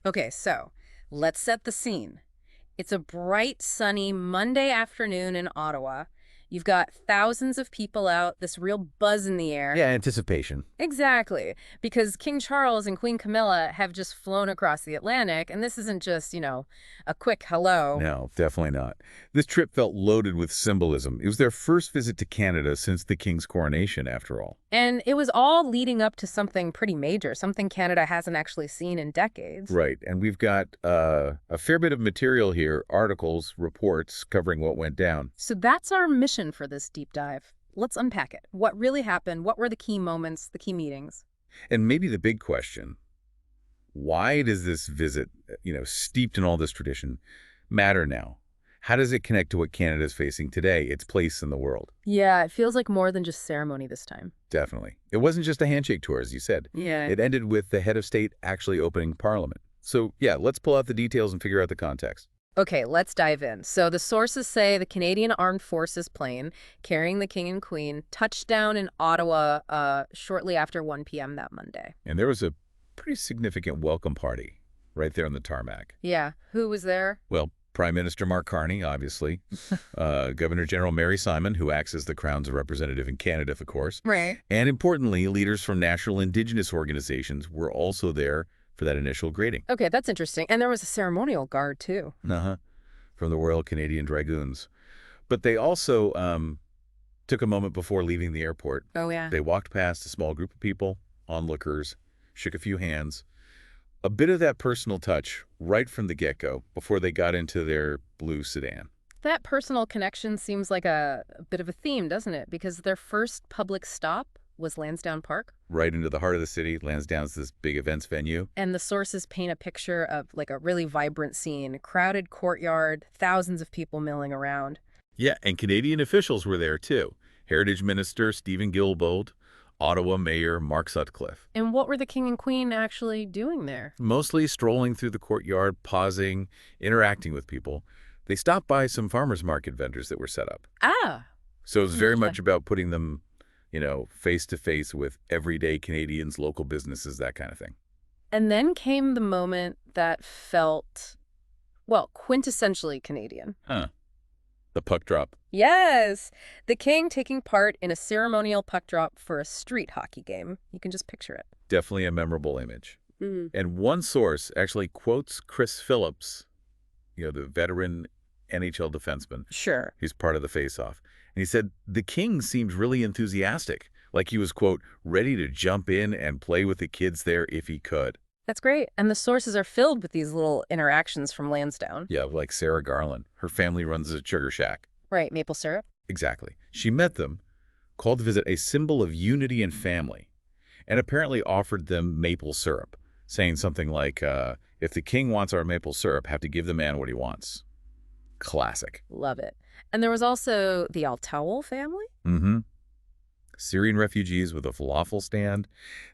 Okay, so let's set the scene. It's a bright, sunny Monday afternoon in Ottawa. You've got thousands of people out, this real buzz in the air. Yeah, anticipation. Exactly, because King Charles and Queen Camilla have just flown across the Atlantic, and this isn't just, a quick hello. No, definitely not. This trip felt loaded with symbolism. It was their first visit to Canada since the King's coronation, after all. And it was all leading up to something pretty major, something Canada hasn't actually seen in decades. Right, and we've got a fair bit of material here, articles, reports covering what went down. So that's our mission for this deep dive. Let's unpack it. What really happened? What were the key moments, the key meetings? And maybe the big question, why does this visit, steeped in all this tradition, matter now? How does it connect to what Canada is facing today, its place in the world? Yeah, it feels like more than just ceremony this time. Definitely. It wasn't just a handshake tour, as you said. Yeah. It ended with the head of state actually opening Parliament. So, yeah, let's pull out the details and figure out the context. Okay, let's dive in. So the sources say the Canadian Armed Forces plane carrying the King and Queen touched down in Ottawa shortly after 1 p.m. that Monday. And there was a pretty significant welcome party right there on the tarmac. Yeah, who was there? Well, Prime Minister Mark Carney, obviously. Governor General Mary Simon, who acts as the Crown's representative in Canada, of course. Right. And importantly, leaders from national Indigenous organizations were also there for that initial greeting. Okay, that's interesting. And there was a ceremonial guard, too. From the Royal Canadian Dragoons. But they also took a moment before leaving the airport. Oh, yeah. They walked past a small group of people, onlookers, shook a few hands. A bit of that personal touch right from the get-go before they got into their blue sedan. That personal connection seems like a bit of a theme, doesn't it? Because their first public stop was Lansdowne Park. Right into the heart of the city. Lansdowne's this big events venue. And the sources paint a picture of like a really vibrant scene, crowded courtyard, thousands of people milling around. Yeah, and Canadian officials were there too. Heritage Minister Stephen Guilbeault, Ottawa Mayor Mark Sutcliffe. And what were the King and Queen actually doing there? Mostly strolling through the courtyard, pausing, interacting with people. They stopped by some farmers market vendors that were set up. Ah. So it was very much about putting them, face to face with everyday Canadians, local businesses, that kind of thing. And then came the moment that felt, well, quintessentially Canadian. The puck drop. Yes! The King taking part in a ceremonial puck drop for a street hockey game. You can just picture it. Definitely a memorable image. And one source actually quotes Chris Phillips, the veteran NHL defenseman. Sure. He's part of the face-off. And he said, the King seemed really enthusiastic, like he was, quote, ready to jump in and play with the kids there if he could. That's great. And the sources are filled with these little interactions from Lansdowne. Yeah, like Sarah Garland. Her family runs a sugar shack. Right, maple syrup. Exactly. She met them, called the visit a symbol of unity and family, and apparently offered them maple syrup, saying something like, if the King wants our maple syrup, have to give the man what he wants. Classic. Love it. And there was also the Ottawa family? Syrian refugees with a falafel stand.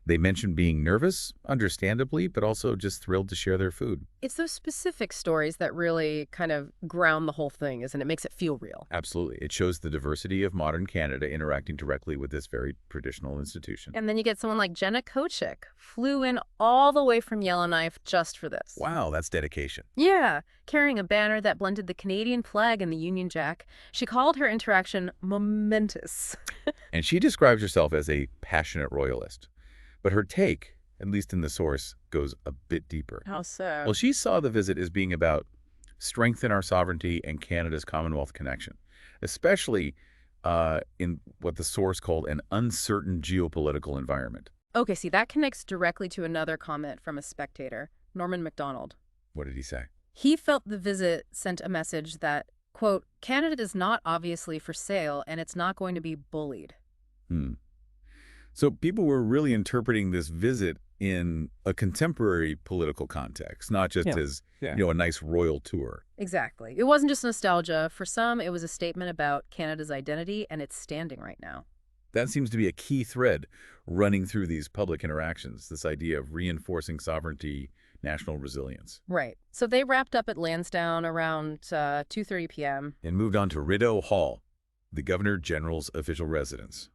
They mentioned being nervous, understandably, but also just thrilled to share their food. It's those specific stories that really kind of ground the whole thing, isn't it? It makes it feel real. Absolutely. It shows the diversity of modern Canada interacting directly with this very traditional institution. And then you get someone like Jenna Kochik, flew in all the way from Yellowknife just for this. Wow, that's dedication. Yeah, carrying a banner that blended the Canadian flag and the Union Jack. She called her interaction momentous. And she describes herself as a passionate royalist. But her take, at least in the source, goes a bit deeper. How so? Well, she saw the visit as being about strengthen our sovereignty and Canada's Commonwealth connection, especially in what the source called an uncertain geopolitical environment. Okay, see, that connects directly to another comment from a spectator, Norman MacDonald. What did he say? He felt the visit sent a message that, quote, Canada is not obviously for sale and it's not going to be bullied. So people were really interpreting this visit in a contemporary political context, not just as, a nice royal tour. Exactly. It wasn't just nostalgia. For some, it was a statement about Canada's identity and its standing right now. That seems to be a key thread running through these public interactions, this idea of reinforcing sovereignty, national resilience. Right. So they wrapped up at Lansdowne around 2:30 p.m. And moved on to Rideau Hall, the Governor General's official residence.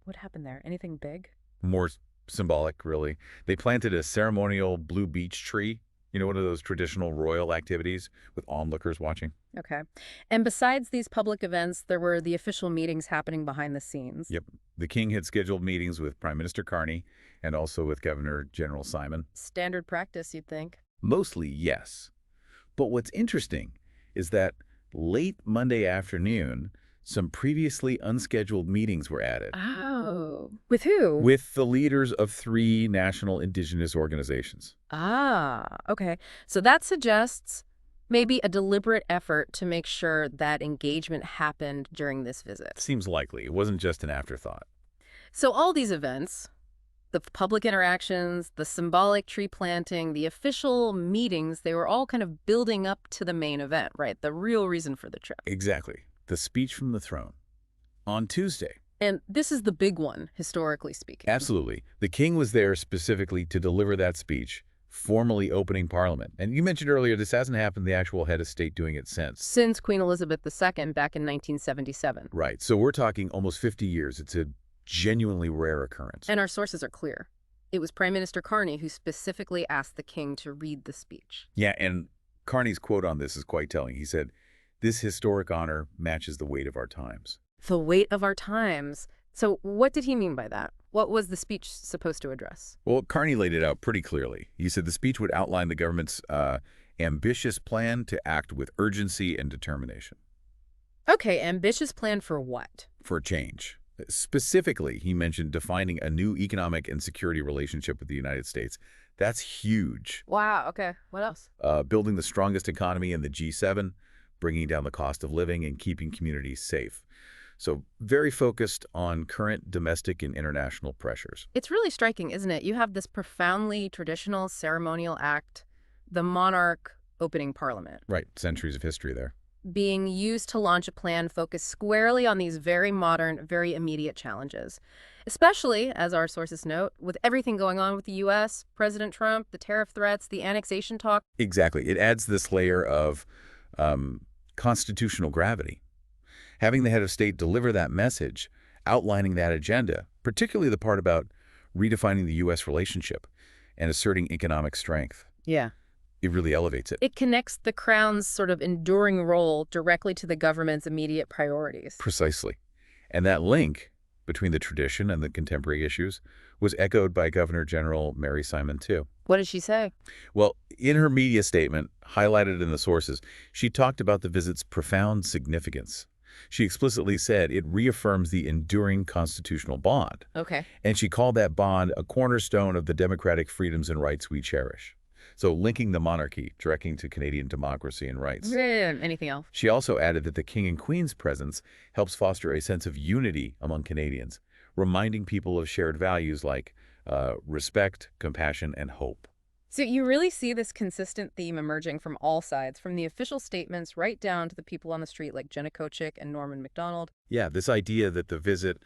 What happened there? Anything big? More symbolic, really. They planted a ceremonial blue beech tree One of those traditional royal activities with onlookers watching. Okay. And besides these public events, there were the official meetings happening behind the scenes. Yep. The king had scheduled meetings with Prime Minister Carney and also with Governor General Simon. Standard practice, you'd think. Mostly, yes. But what's interesting is that late Monday afternoon, some previously unscheduled meetings were added Oh. With who? with the leaders of 3 national indigenous organizations. Ah, okay. So that suggests maybe a deliberate effort to make sure that engagement happened during this visit. Seems likely. It wasn't just an afterthought. So all these events, the public interactions, the symbolic tree planting, the official meetings, they were all kind of building up to the main event, right? The real reason for the trip. Exactly. The speech from the throne. On Tuesday. And this is the big one, historically speaking. Absolutely. The king was there specifically to deliver that speech, formally opening Parliament. And you mentioned earlier, this hasn't happened, the actual head of state doing it since. Since Queen Elizabeth II back in 1977. Right. So we're talking almost 50 years. It's a genuinely rare occurrence. And our sources are clear. It was Prime Minister Carney who specifically asked the king to read the speech. Yeah, and Carney's quote on this is quite telling. He said, "This historic honor matches the weight of our times." The weight of our times. So what did he mean by that? What was the speech supposed to address? Well, Carney laid it out pretty clearly. He said the speech would outline the government's ambitious plan to act with urgency and determination. Okay, ambitious plan for what? For change. Specifically, he mentioned defining a new economic and security relationship with the United States. That's huge. Wow, okay. What else? Building the strongest economy in the G7, bringing down the cost of living, and keeping communities safe. So very focused on current domestic and international pressures. It's really striking, isn't it? You have this profoundly traditional ceremonial act, the monarch opening Parliament, Right, centuries of history there. being used to launch a plan focused squarely on these very modern, very immediate challenges. Especially, as our sources note, with everything going on with the U.S., President Trump, the tariff threats, the annexation talk. Exactly. It adds this layer of constitutional gravity. Having the head of state deliver that message, outlining that agenda, particularly the part about redefining the U.S. relationship and asserting economic strength, Yeah. it really elevates it. It connects the Crown's sort of enduring role directly to the government's immediate priorities. Precisely. And that link between the tradition and the contemporary issues was echoed by Governor General Mary Simon, too. What did she say? Well, in her media statement, highlighted in the sources, she talked about the visit's profound significance. She explicitly said it reaffirms the enduring constitutional bond. Okay. And she called that bond a cornerstone of the democratic freedoms and rights we cherish. So linking the monarchy directly to Canadian democracy and rights. Anything else? She also added that the King and Queen's presence helps foster a sense of unity among Canadians, reminding people of shared values like respect, compassion, and hope. So you really see this consistent theme emerging from all sides, from the official statements right down to the people on the street like Jenna Kochik and Norman MacDonald. Yeah, this idea that the visit,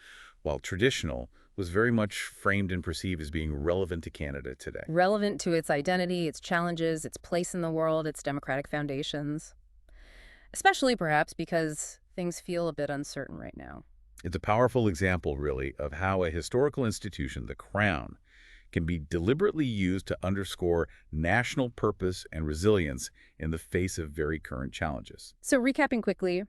while traditional, was very much framed and perceived as being relevant to Canada today. Relevant to its identity, its challenges, its place in the world, its democratic foundations. Especially perhaps because things feel a bit uncertain right now. It's a powerful example, really, of how a historical institution, the Crown, can be deliberately used to underscore national purpose and resilience in the face of very current challenges. So recapping quickly,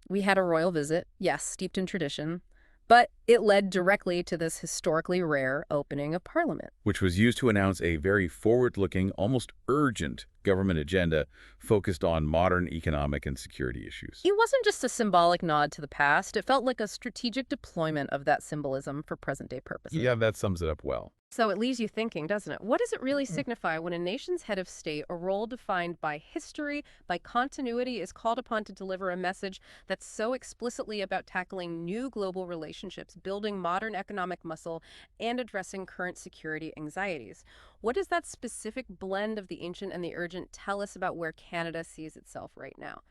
we had a royal visit, yes, steeped in tradition, but it led directly to this historically rare opening of Parliament. Which was used to announce a very forward-looking, almost urgent government agenda focused on modern economic and security issues. It wasn't just a symbolic nod to the past. It felt like a strategic deployment of that symbolism for present-day purposes. Yeah, that sums it up well. So it leaves you thinking, doesn't it? What does it really signify when a nation's head of state, a role defined by history, by continuity, is called upon to deliver a message that's so explicitly about tackling new global relationships, building modern economic muscle, and addressing current security anxieties? What does that specific blend of the ancient and the urgent tell us about where Canada sees itself right now?